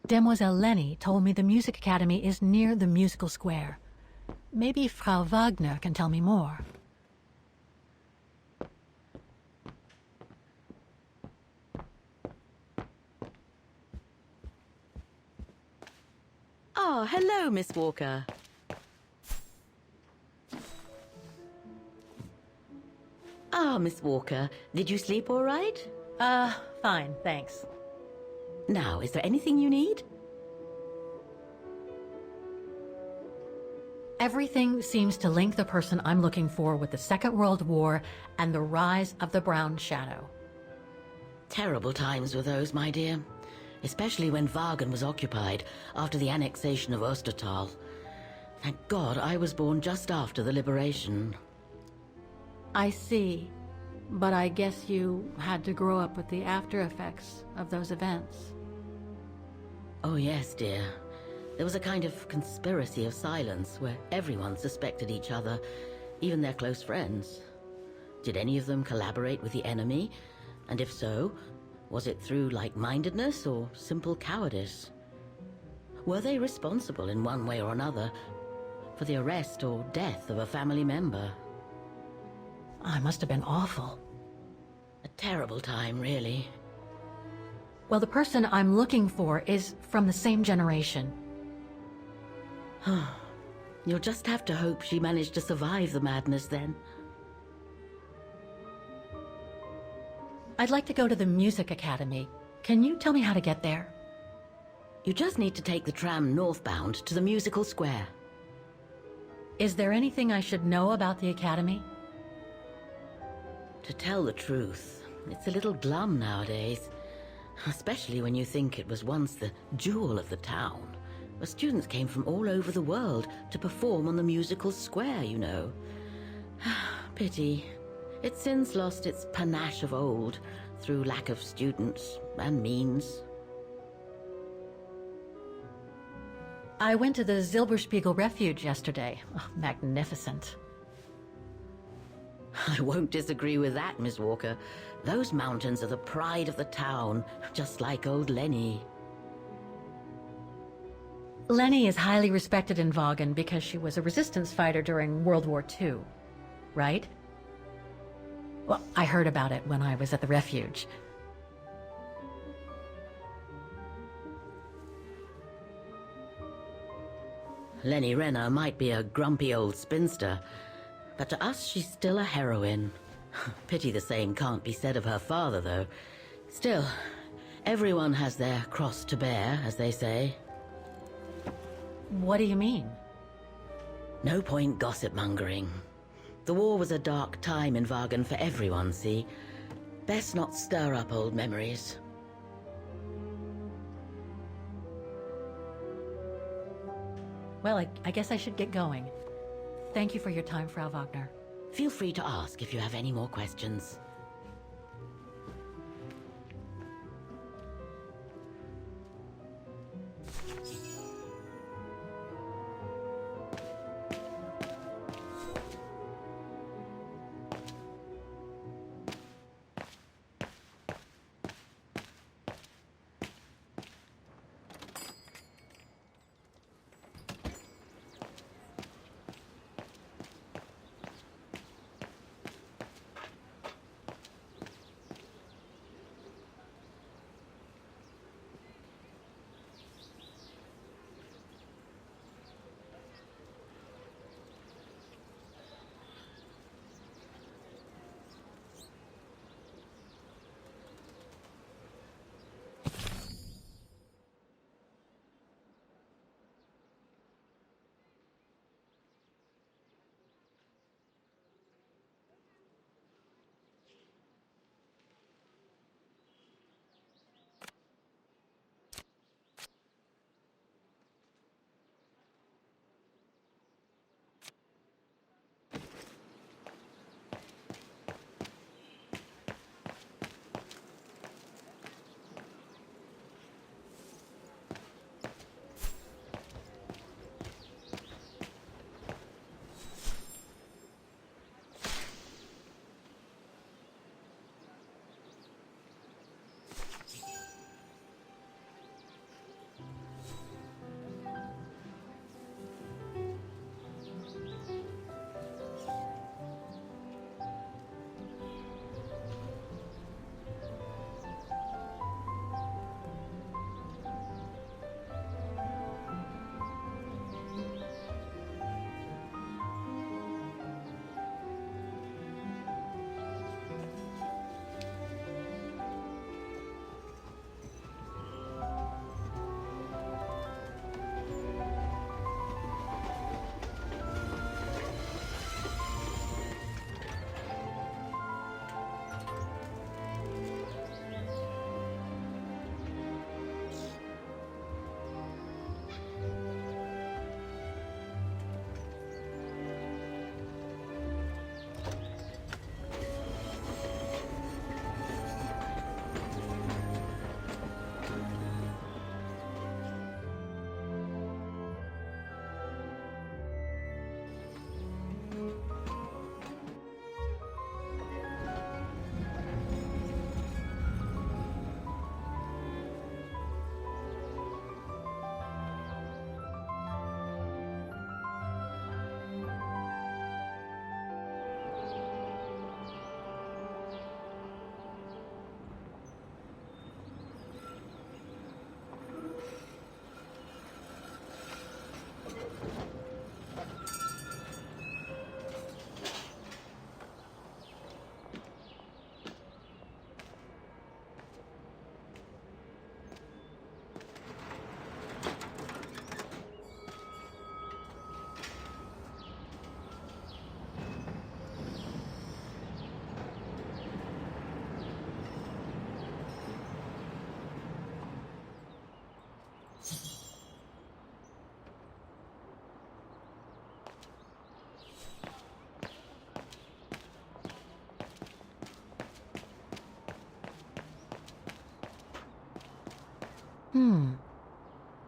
Demoiselle Lenny told me the Music Academy is near the musical square. Maybe Frau Wagner can tell me more. Ah, hello, Miss Walker. Ah, Miss Walker, did you sleep all right? Fine, thanks. Now, is there anything you need? Everything seems to link the person I'm looking for with the Second World War and the rise of the Brown Shadow. Terrible times were those, my dear. Especially when Wagen was occupied after the annexation of Ostertal. Thank God I was born just after the liberation. I see. But I guess you had to grow up with the after effects of those events. Oh yes, dear. There was a kind of conspiracy of silence where everyone suspected each other, even their close friends. Did any of them collaborate with the enemy? And if so, was it through like-mindedness or simple cowardice? Were they responsible in one way or another for the arrest or death of a family member? I must have been awful. A terrible time, really. Well, the person I'm looking for is from the same generation. You'll just have to hope she managed to survive the madness then. I'd like to go to the Music Academy. Can you tell me how to get there? You just need to take the tram northbound to the musical square. Is there anything I should know about the Academy? To tell the truth, it's a little glum nowadays. Especially when you think it was once the jewel of the town, where students came from all over the world to perform on the musical square, you know. Pity. It's since lost its panache of old through lack of students and means. I went to the Silberspiegel Refuge yesterday. Oh, magnificent. I won't disagree with that, Miss Walker. Those mountains are the pride of the town, just like old Lenny. Lenny is highly respected in Wagen because she was a resistance fighter during World War II, right? Well, I heard about it when I was at the refuge. Lenny Renner might be a grumpy old spinster, but to us she's still a heroine. Pity the same can't be said of her father, though. Still, everyone has their cross to bear, as they say. What do you mean? No point gossip-mongering. The war was a dark time in Wagen for everyone, see? Best not stir up old memories. Well, I guess I should get going. Thank you for your time, Frau Wagner. Feel free to ask if you have any more questions.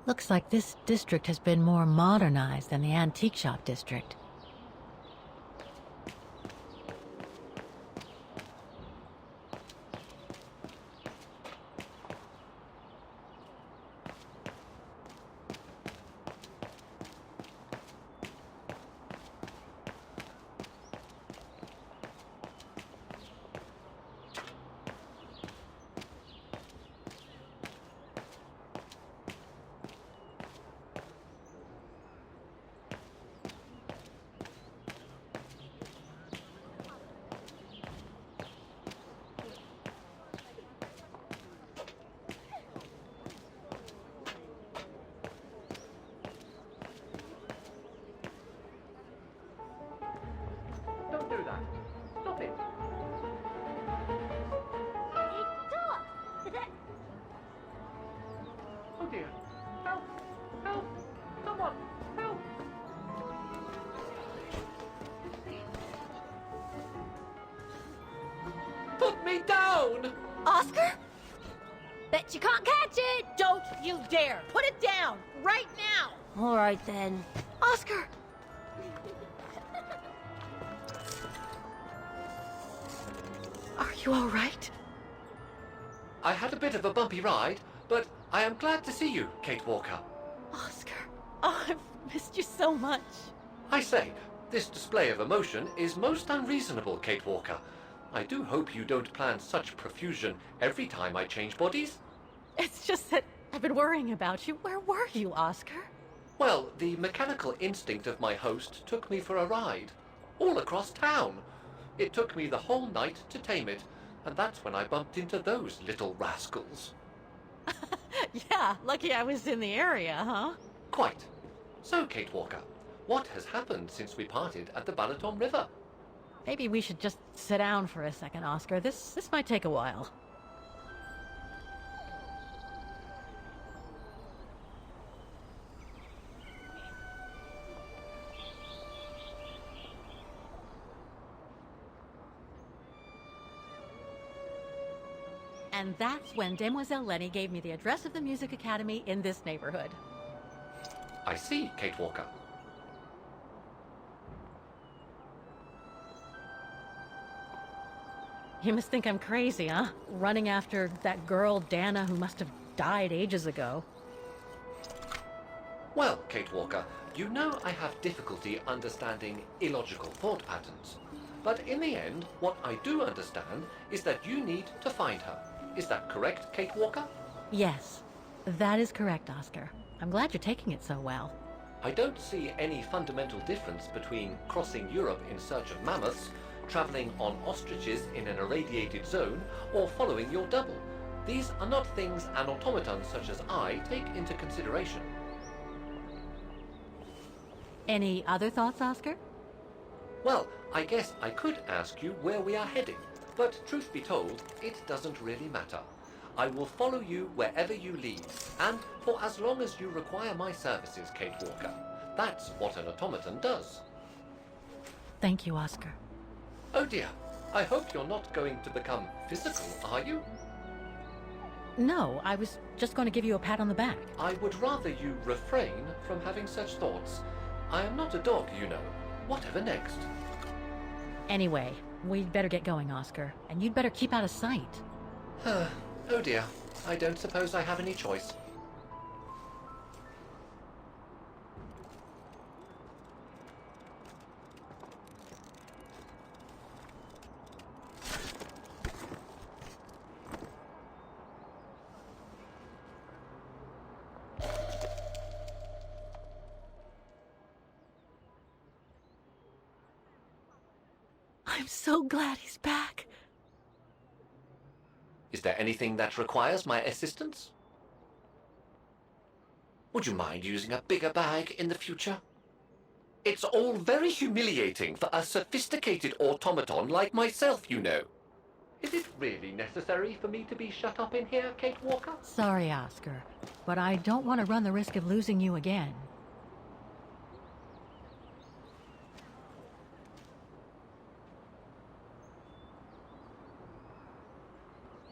Looks like this district has been more modernized than the antique shop district. Don't do that. Stop it. Oh dear. Help! Help! Someone! Help! Put me down! Oscar? Bet you can't catch it! Don't you dare! Put it down! Right now! All right, then. Oscar! Are you all right? I had a bit of a bumpy ride, but I am glad to see you, Kate Walker. Oscar! Oh, I've missed you so much. I say, this display of emotion is most unreasonable, Kate Walker. I do hope you don't plan such profusion every time I change bodies. It's just that I've been worrying about you. Where were you, Oscar? Well, the mechanical instinct of my host took me for a ride, all across town. It took me the whole night to tame it, and that's when I bumped into those little rascals. Yeah, lucky I was in the area, huh? Quite. So, Kate Walker, what has happened since we parted at the Balaton River? Maybe we should just sit down for a second, Oscar. This might take a while. And that's when Demoiselle Lenny gave me the address of the Music Academy in this neighborhood. I see, Kate Walker. You must think I'm crazy, huh? Running after that girl, Dana, who must have died ages ago. Well, Kate Walker, you know I have difficulty understanding illogical thought patterns. But in the end, what I do understand is that you need to find her. Is that correct, Kate Walker? Yes, that is correct, Oscar. I'm glad you're taking it so well. I don't see any fundamental difference between crossing Europe in search of mammoths, traveling on ostriches in an irradiated zone, or following your double. These are not things an automaton such as I take into consideration. Any other thoughts, Oscar? Well, I guess I could ask you where we are heading, but truth be told, it doesn't really matter. I will follow you wherever you lead, and for as long as you require my services, Kate Walker. That's what an automaton does. Thank you, Oscar. Oh dear, I hope you're not going to become physical, are you? No, I was just going to give you a pat on the back. I would rather you refrain from having such thoughts. I am not a dog, you know. Whatever next? Anyway, we'd better get going, Oscar, and you'd better keep out of sight. Oh dear, I don't suppose I have any choice. I'm so glad he's back. Is there anything that requires my assistance? Would you mind using a bigger bag in the future? It's all very humiliating for a sophisticated automaton like myself, you know. Is it really necessary for me to be shut up in here, Kate Walker? Sorry, Oscar, but I don't want to run the risk of losing you again.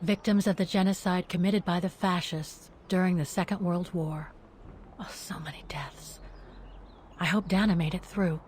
Victims of the genocide committed by the fascists during the Second World War. Oh, so many deaths. I hope Dana made it through.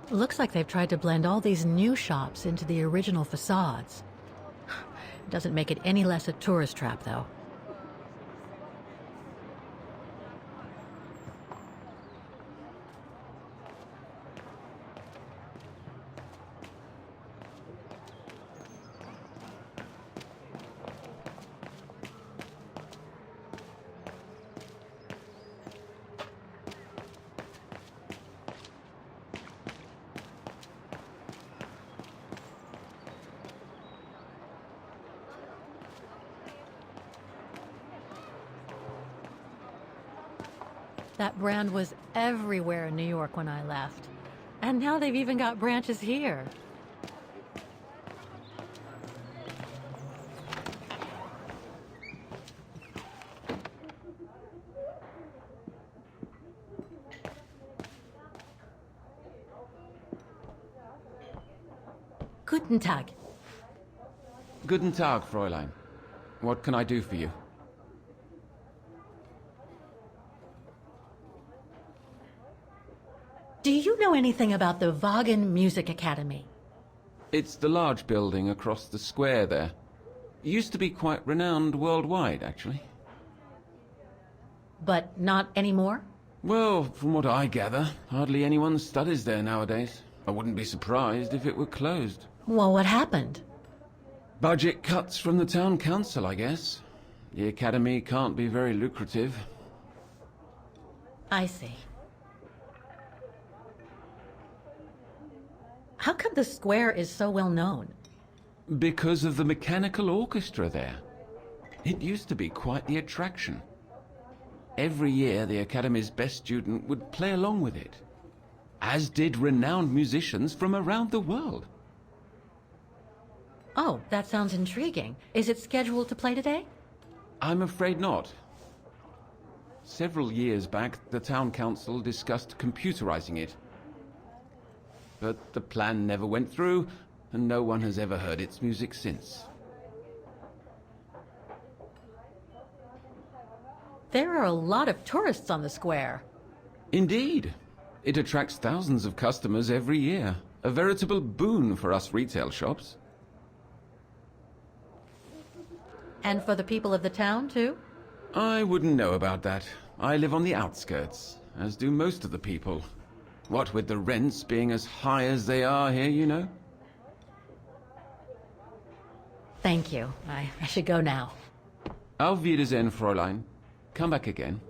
Looks like they've tried to blend all these new shops into the original facades. Doesn't make it any less a tourist trap, though. That brand was everywhere in New York when I left. And now they've even got branches here. Guten Tag. Guten Tag, Fräulein. What can I do for you? Do you know anything about the Wagen Music Academy? It's the large building across the square there. Used to be quite renowned worldwide, actually. But not anymore? Well, from what I gather, hardly anyone studies there nowadays. I wouldn't be surprised if it were closed. Well, what happened? Budget cuts from the town council, I guess. The academy can't be very lucrative. I see. How come the square is so well known? Because of the mechanical orchestra there. It used to be quite the attraction. Every year, the academy's best student would play along with it, as did renowned musicians from around the world. Oh, that sounds intriguing. Is it scheduled to play today? I'm afraid not. Several years back, the town council discussed computerizing it. But the plan never went through, and no one has ever heard its music since. There are a lot of tourists on the square. Indeed. It attracts thousands of customers every year. A veritable boon for us retail shops. And for the people of the town, too? I wouldn't know about that. I live on the outskirts, as do most of the people. What with the rents being as high as they are here, you know? Thank you. I should go now. Auf Wiedersehen, Fräulein. Come back again.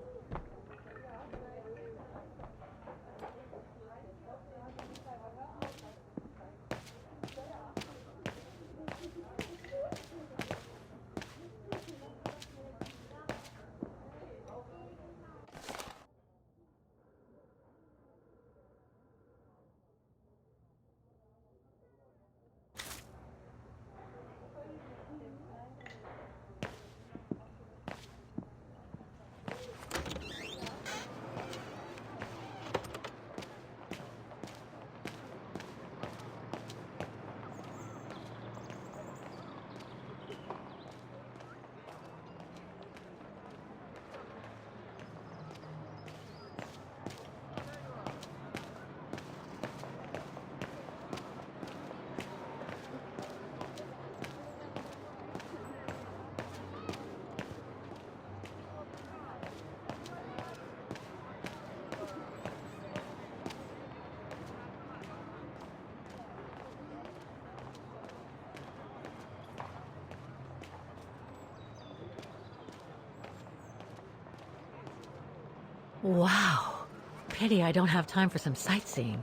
Wow. Pity I don't have time for some sightseeing.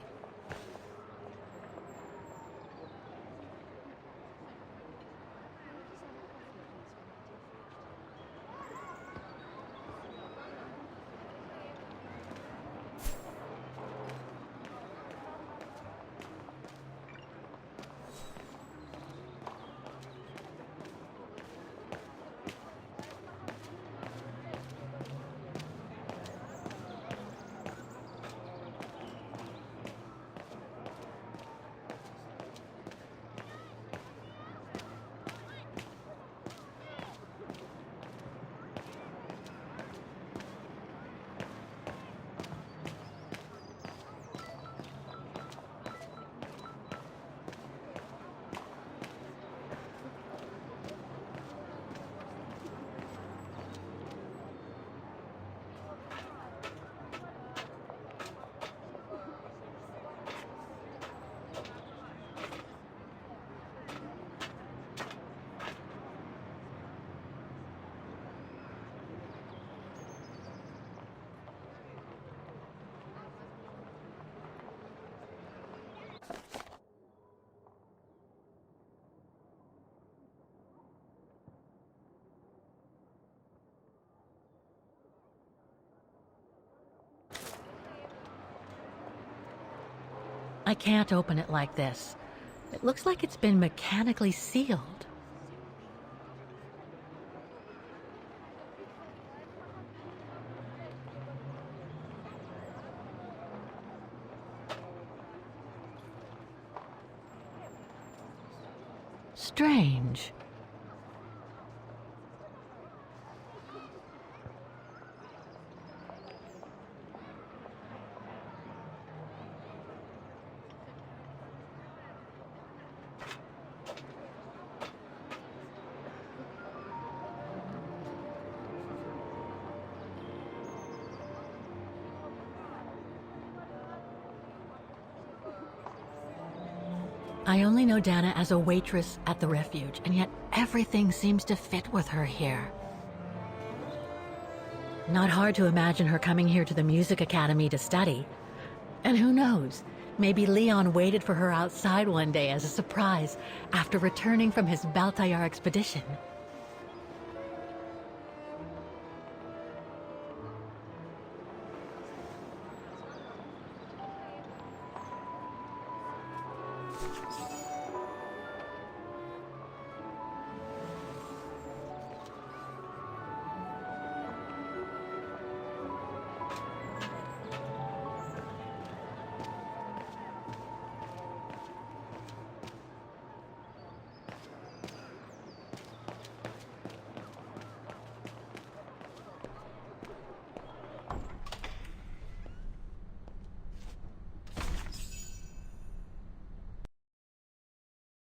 I can't open it like this. It looks like it's been mechanically sealed. Strange. I only know Dana as a waitress at the refuge, and yet everything seems to fit with her here. Not hard to imagine her coming here to the music academy to study. And who knows, maybe Leon waited for her outside one day as a surprise after returning from his Baltayar expedition.